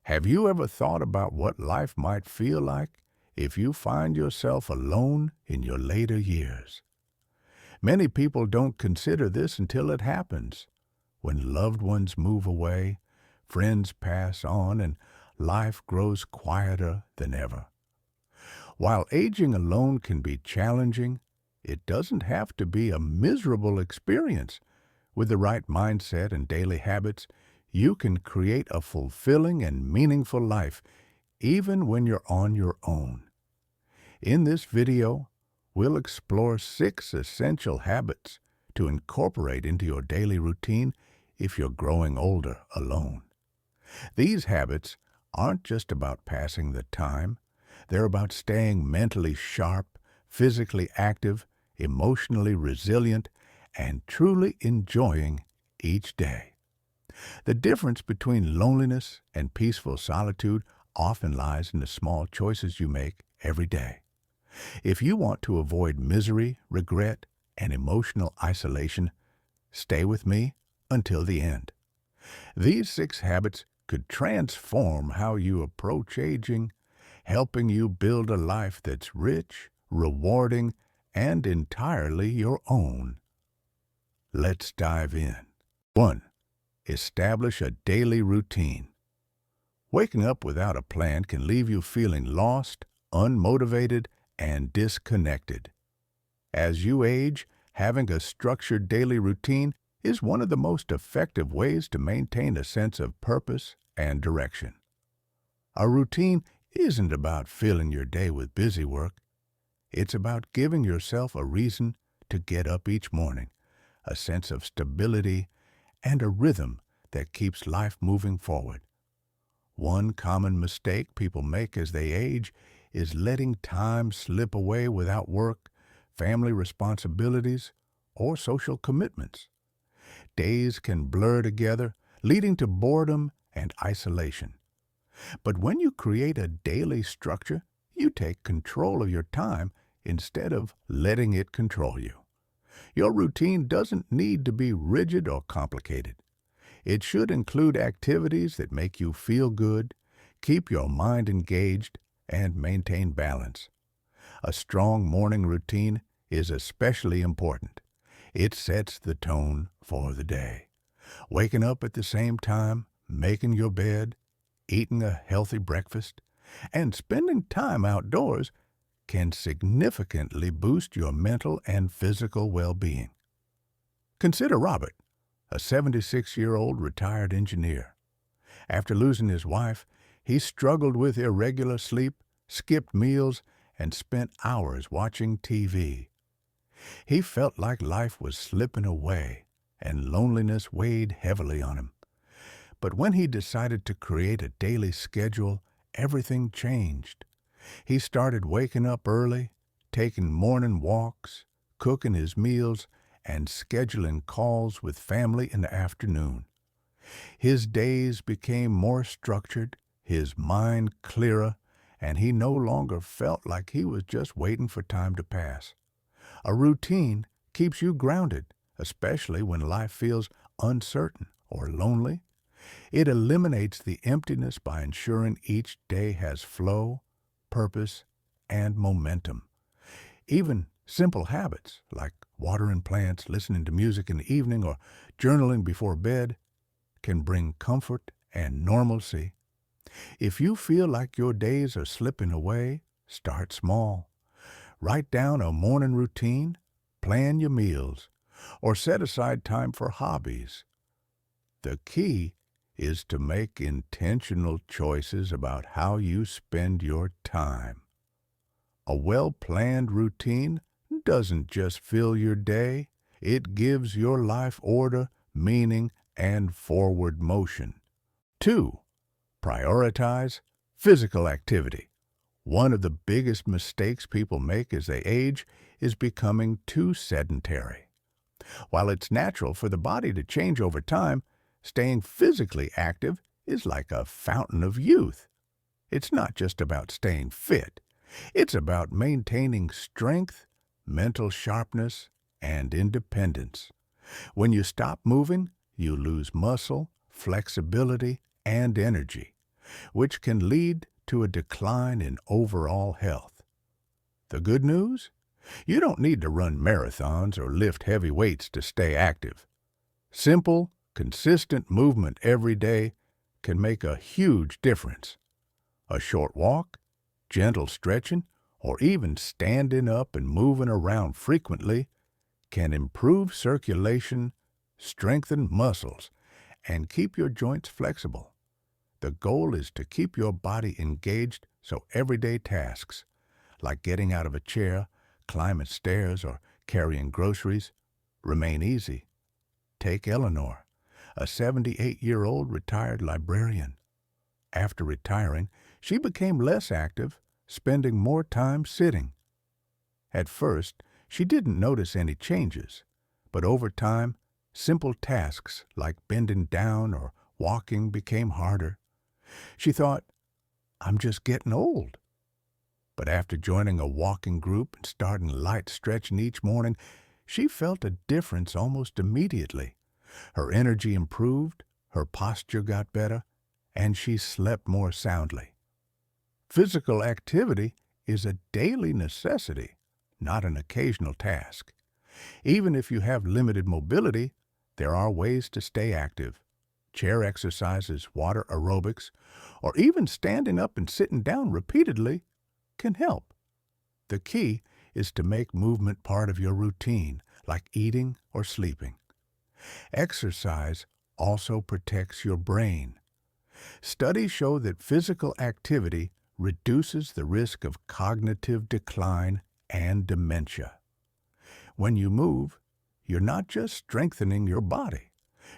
Have you ever thought about what life might feel like if you find yourself alone in your later years? Many people don't consider this until it happens, when loved ones move away, friends pass on, and life grows quieter than ever. While aging alone can be challenging, it doesn't have to be a miserable experience. With the right mindset and daily habits, you can create a fulfilling and meaningful life, even when you're on your own. In this video, we'll explore 6 essential habits to incorporate into your daily routine if you're growing older alone. These habits aren't just about passing the time. They're about staying mentally sharp, physically active, emotionally resilient, and truly enjoying each day. The difference between loneliness and peaceful solitude often lies in the small choices you make every day. If you want to avoid misery, regret, and emotional isolation, stay with me until the end. These 6 habits could transform how you approach aging, helping you build a life that's rich, rewarding, and entirely your own. Let's dive in. 1. Establish a daily routine. Waking up without a plan can leave you feeling lost, unmotivated, and disconnected. As you age, having a structured daily routine is one of the most effective ways to maintain a sense of purpose and direction. A routine isn't about filling your day with busy work. It's about giving yourself a reason to get up each morning, a sense of stability, and a rhythm that keeps life moving forward. One common mistake people make as they age is letting time slip away without work, family responsibilities, or social commitments. Days can blur together, leading to boredom and isolation. But when you create a daily structure, you take control of your time instead of letting it control you. Your routine doesn't need to be rigid or complicated. It should include activities that make you feel good, keep your mind engaged, and maintain balance. A strong morning routine is especially important. It sets the tone for the day. Waking up at the same time, making your bed, eating a healthy breakfast, and spending time outdoors can significantly boost your mental and physical well-being. Consider Robert, a 76-year-old retired engineer. After losing his wife, he struggled with irregular sleep, skipped meals, and spent hours watching TV. He felt like life was slipping away, and loneliness weighed heavily on him. But when he decided to create a daily schedule, everything changed. He started waking up early, taking morning walks, cooking his meals, and scheduling calls with family in the afternoon. His days became more structured, his mind clearer, and he no longer felt like he was just waiting for time to pass. A routine keeps you grounded, especially when life feels uncertain or lonely. It eliminates the emptiness by ensuring each day has flow, purpose, and momentum. Even simple habits like watering plants, listening to music in the evening, or journaling before bed can bring comfort and normalcy. If you feel like your days are slipping away, start small. Write down a morning routine, plan your meals, or set aside time for hobbies. The key is to make intentional choices about how you spend your time. A well-planned routine doesn't just fill your day, it gives your life order, meaning, and forward motion. 2. Prioritize physical activity. One of the biggest mistakes people make as they age is becoming too sedentary. While it's natural for the body to change over time, staying physically active is like a fountain of youth. It's not just about staying fit. It's about maintaining strength, mental sharpness, and independence. When you stop moving, you lose muscle, flexibility, and energy. which can lead to a decline in overall health. The good news? You don't need to run marathons or lift heavy weights to stay active. Simple, consistent movement every day can make a huge difference. A short walk, gentle stretching, or even standing up and moving around frequently can improve circulation, strengthen muscles, and keep your joints flexible. The goal is to keep your body engaged so everyday tasks, like getting out of a chair, climbing stairs, or carrying groceries, remain easy. Take Eleanor, a 78-year-old retired librarian. After retiring, she became less active, spending more time sitting. At first, she didn't notice any changes, but over time, simple tasks like bending down or walking became harder. She thought, "I'm just getting old." But after joining a walking group and starting light stretching each morning, she felt a difference almost immediately. Her energy improved, her posture got better, and she slept more soundly. Physical activity is a daily necessity, not an occasional task. Even if you have limited mobility, there are ways to stay active. Chair exercises, water aerobics, or even standing up and sitting down repeatedly can help. The key is to make movement part of your routine, like eating or sleeping. Exercise also protects your brain. Studies show that physical activity reduces the risk of cognitive decline and dementia. When you move, you're not just strengthening your body.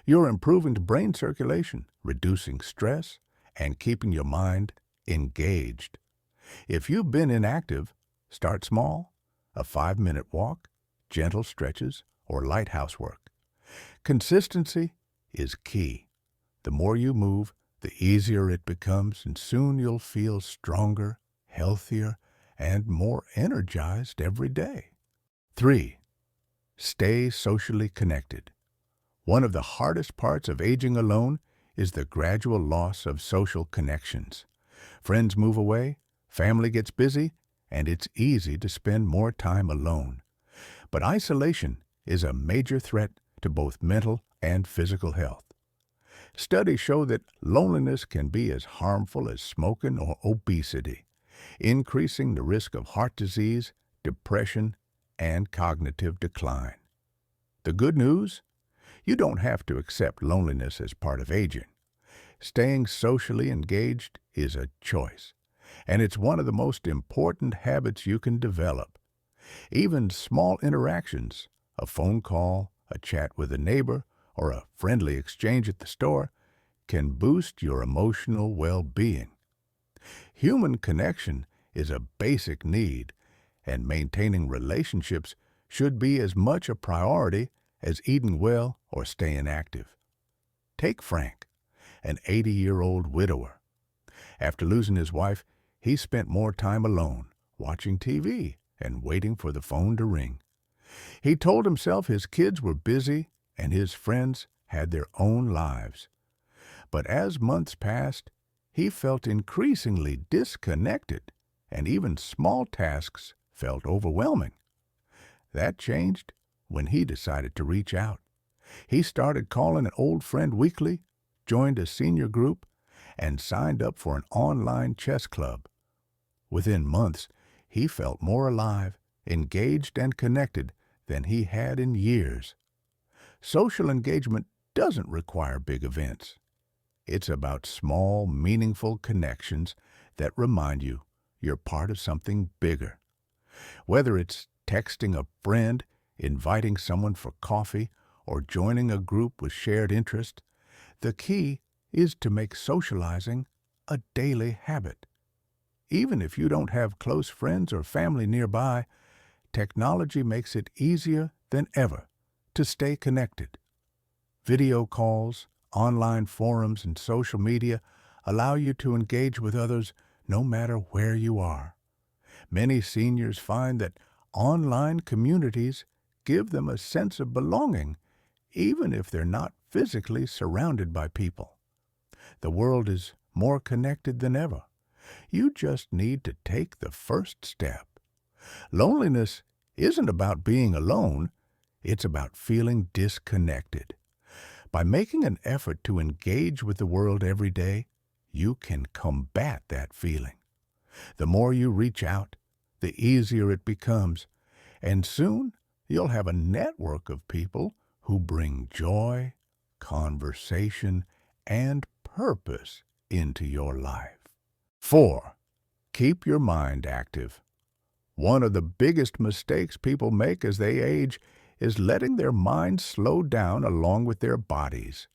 You're improving the brain circulation, reducing stress, and keeping your mind engaged. If you've been inactive, start small, a 5-minute walk, gentle stretches, or light housework. Consistency is key. The more you move, the easier it becomes, and soon you'll feel stronger, healthier, and more energized every day. 3. Stay socially connected. One of the hardest parts of aging alone is the gradual loss of social connections. Friends move away, family gets busy, and it's easy to spend more time alone. But isolation is a major threat to both mental and physical health. Studies show that loneliness can be as harmful as smoking or obesity, increasing the risk of heart disease, depression, and cognitive decline. The good news? You don't have to accept loneliness as part of aging. Staying socially engaged is a choice, and it's one of the most important habits you can develop. Even small interactions, a phone call, a chat with a neighbor, or a friendly exchange at the store, can boost your emotional well-being. Human connection is a basic need, and maintaining relationships should be as much a priority as eating well or staying active. Take Frank, an 80-year-old widower. After losing his wife, he spent more time alone, watching TV and waiting for the phone to ring. He told himself his kids were busy and his friends had their own lives. But as months passed, he felt increasingly disconnected, and even small tasks felt overwhelming. That changed when he decided to reach out. He started calling an old friend weekly, joined a senior group, and signed up for an online chess club. Within months, he felt more alive, engaged, and connected than he had in years. Social engagement doesn't require big events. It's about small, meaningful connections that remind you you're part of something bigger. Whether it's texting a friend, inviting someone for coffee, or joining a group with shared interest, the key is to make socializing a daily habit. Even if you don't have close friends or family nearby, technology makes it easier than ever to stay connected. Video calls, online forums, and social media allow you to engage with others no matter where you are. Many seniors find that online communities give them a sense of belonging, even if they're not physically surrounded by people. The world is more connected than ever. You just need to take the first step. Loneliness isn't about being alone, it's about feeling disconnected. By making an effort to engage with the world every day, you can combat that feeling. The more you reach out, the easier it becomes, and soon you'll have a network of people who bring joy, conversation, and purpose into your life. 4. Keep your mind active. One of the biggest mistakes people make as they age is letting their minds slow down along with their bodies.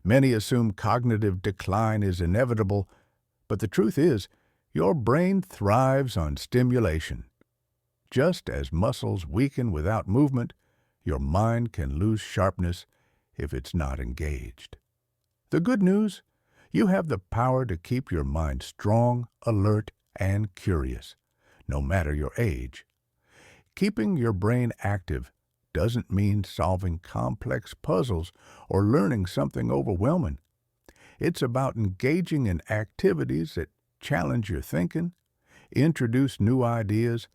Many assume cognitive decline is inevitable, but the truth is, your brain thrives on stimulation. Just as muscles weaken without movement, your mind can lose sharpness if it's not engaged. The good news? You have the power to keep your mind strong, alert, and curious, no matter your age. Keeping your brain active doesn't mean solving complex puzzles or learning something overwhelming. It's about engaging in activities that challenge your thinking, introduce new ideas,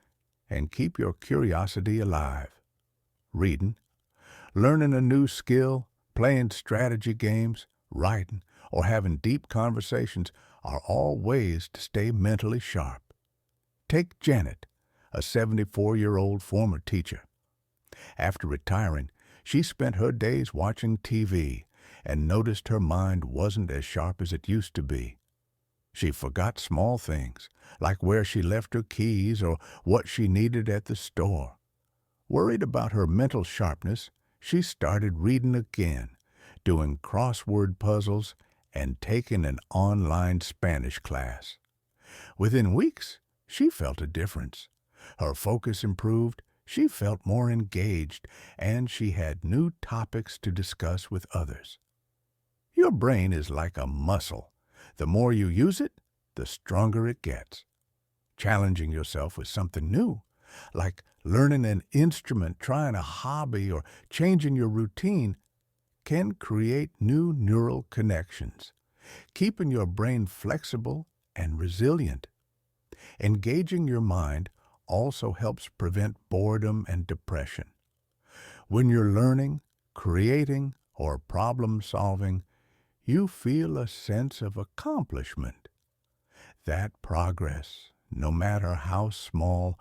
and keep your curiosity alive. Reading, learning a new skill, playing strategy games, writing, or having deep conversations are all ways to stay mentally sharp. Take Janet, a 74-year-old former teacher. After retiring, she spent her days watching TV and noticed her mind wasn't as sharp as it used to be. She forgot small things, like where she left her keys or what she needed at the store. Worried about her mental sharpness, she started reading again, doing crossword puzzles, and taking an online Spanish class. Within weeks, she felt a difference. Her focus improved, she felt more engaged, and she had new topics to discuss with others. Your brain is like a muscle. The more you use it, the stronger it gets. Challenging yourself with something new, like learning an instrument, trying a hobby, or changing your routine, can create new neural connections, keeping your brain flexible and resilient. Engaging your mind also helps prevent boredom and depression. When you're learning, creating, or problem-solving, you feel a sense of accomplishment. That progress, no matter how small,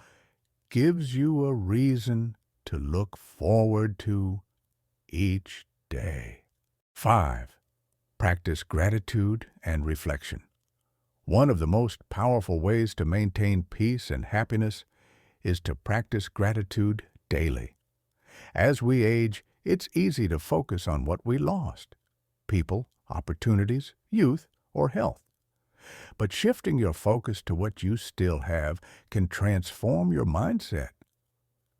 gives you a reason to look forward to each day. 5. Practice gratitude and reflection. One of the most powerful ways to maintain peace and happiness is to practice gratitude daily. As we age, it's easy to focus on what we lost: people, opportunities, youth, or health. But shifting your focus to what you still have can transform your mindset.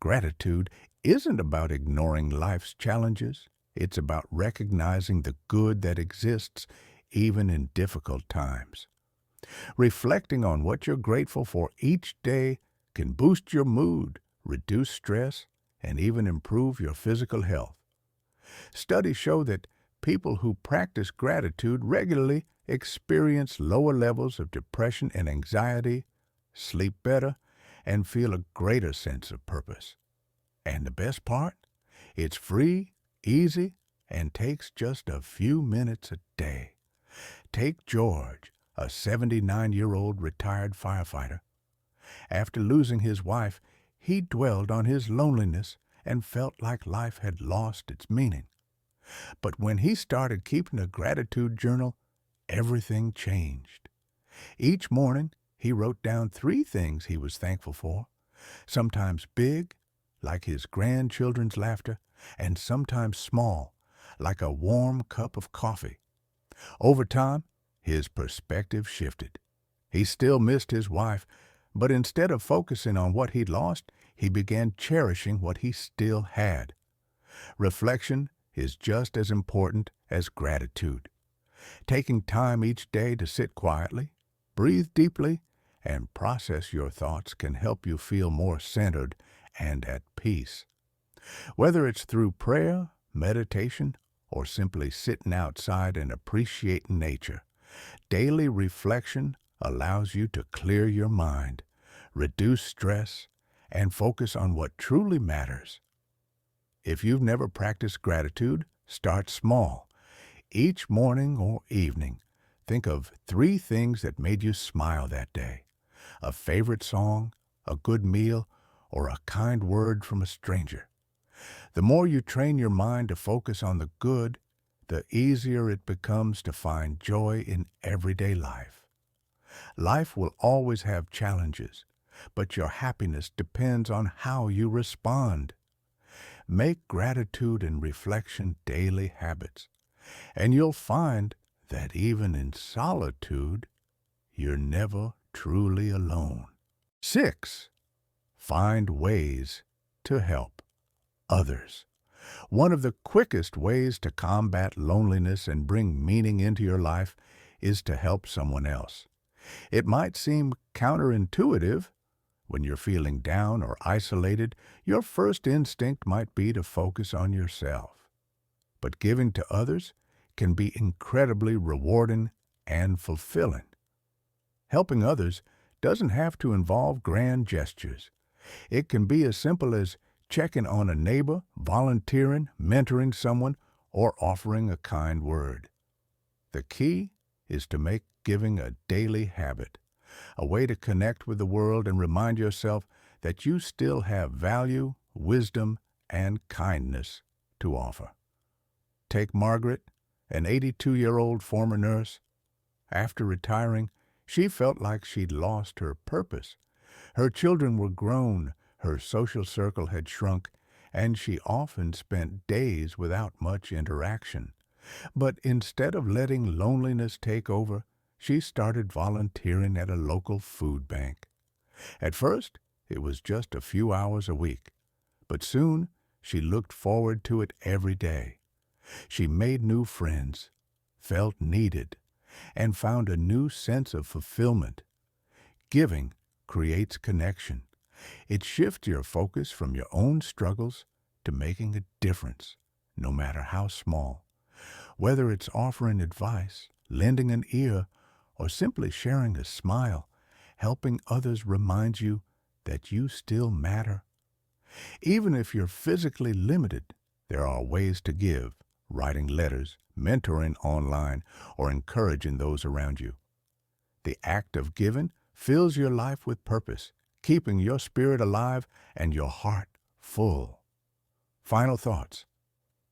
Gratitude isn't about ignoring life's challenges. It's about recognizing the good that exists even in difficult times. Reflecting on what you're grateful for each day can boost your mood, reduce stress, and even improve your physical health. Studies show that people who practice gratitude regularly experience lower levels of depression and anxiety, sleep better, and feel a greater sense of purpose. And the best part? It's free, easy, and takes just a few minutes a day. Take George, a 79-year-old retired firefighter. After losing his wife, he dwelled on his loneliness and felt like life had lost its meaning. But when he started keeping a gratitude journal, everything changed. Each morning, he wrote down 3 things he was thankful for, sometimes big, like his grandchildren's laughter, and sometimes small, like a warm cup of coffee. Over time, his perspective shifted. He still missed his wife, but instead of focusing on what he'd lost, he began cherishing what he still had. Reflection is just as important as gratitude. Taking time each day to sit quietly, breathe deeply, and process your thoughts can help you feel more centered and at peace. Whether it's through prayer, meditation, or simply sitting outside and appreciating nature, Daily reflection allows you to clear your mind, reduce stress, and focus on what truly matters. If you've never practiced gratitude, start small. Each morning or evening, think of 3 things that made you smile that day. A favorite song, a good meal, or a kind word from a stranger. The more you train your mind to focus on the good, the easier it becomes to find joy in everyday life. Life will always have challenges, but your happiness depends on how you respond. Make gratitude and reflection daily habits, and you'll find that even in solitude, you're never truly alone. 6. Find ways to help others. One of the quickest ways to combat loneliness and bring meaning into your life is to help someone else. It might seem counterintuitive. When you're feeling down or isolated, your first instinct might be to focus on yourself. But giving to others can be incredibly rewarding and fulfilling. Helping others doesn't have to involve grand gestures. It can be as simple as checking on a neighbor, volunteering, mentoring someone, or offering a kind word. The key is to make giving a daily habit, a way to connect with the world and remind yourself that you still have value, wisdom, and kindness to offer. Take Margaret, an 82-year-old former nurse. After retiring, she felt like she'd lost her purpose. Her children were grown, her social circle had shrunk, and she often spent days without much interaction. But instead of letting loneliness take over, she started volunteering at a local food bank. At first, it was just a few hours a week, but soon she looked forward to it every day. She made new friends, felt needed, and found a new sense of fulfillment. Giving creates connection. It shifts your focus from your own struggles to making a difference, no matter how small. Whether it's offering advice, lending an ear, or simply sharing a smile, helping others reminds you that you still matter. Even if you're physically limited, there are ways to give: writing letters, mentoring online, or encouraging those around you. The act of giving fills your life with purpose, keeping your spirit alive and your heart full. Final thoughts.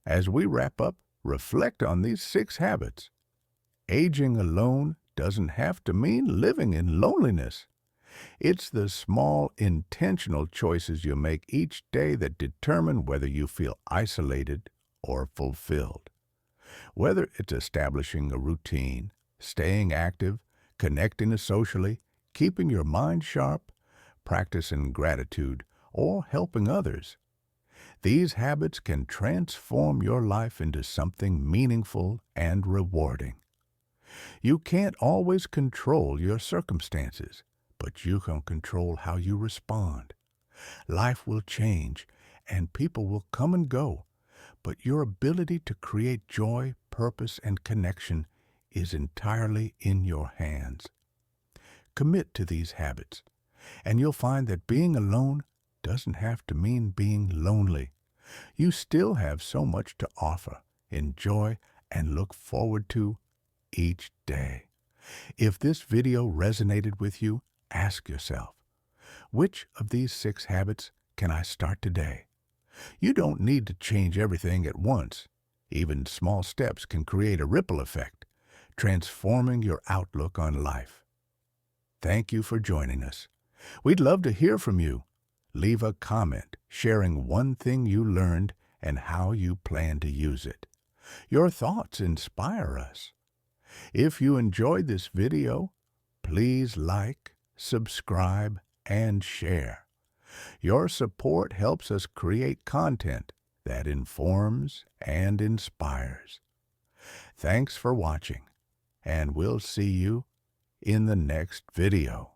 As we wrap up, reflect on these 6 habits. Aging alone doesn't have to mean living in loneliness. It's the small, intentional choices you make each day that determine whether you feel isolated or fulfilled. Whether it's establishing a routine, staying active, connecting socially, keeping your mind sharp, practicing gratitude, or helping others, these habits can transform your life into something meaningful and rewarding. You can't always control your circumstances, but you can control how you respond. Life will change, and people will come and go, but your ability to create joy, purpose, and connection is entirely in your hands. Commit to these habits, and you'll find that being alone doesn't have to mean being lonely. You still have so much to offer, enjoy, and look forward to each day. If this video resonated with you, ask yourself, which of these 6 habits can I start today? You don't need to change everything at once. Even small steps can create a ripple effect, transforming your outlook on life. Thank you for joining us. We'd love to hear from you. Leave a comment sharing one thing you learned and how you plan to use it. Your thoughts inspire us. If you enjoyed this video, please like, subscribe, and share. Your support helps us create content that informs and inspires. Thanks for watching, and we'll see you in the next video.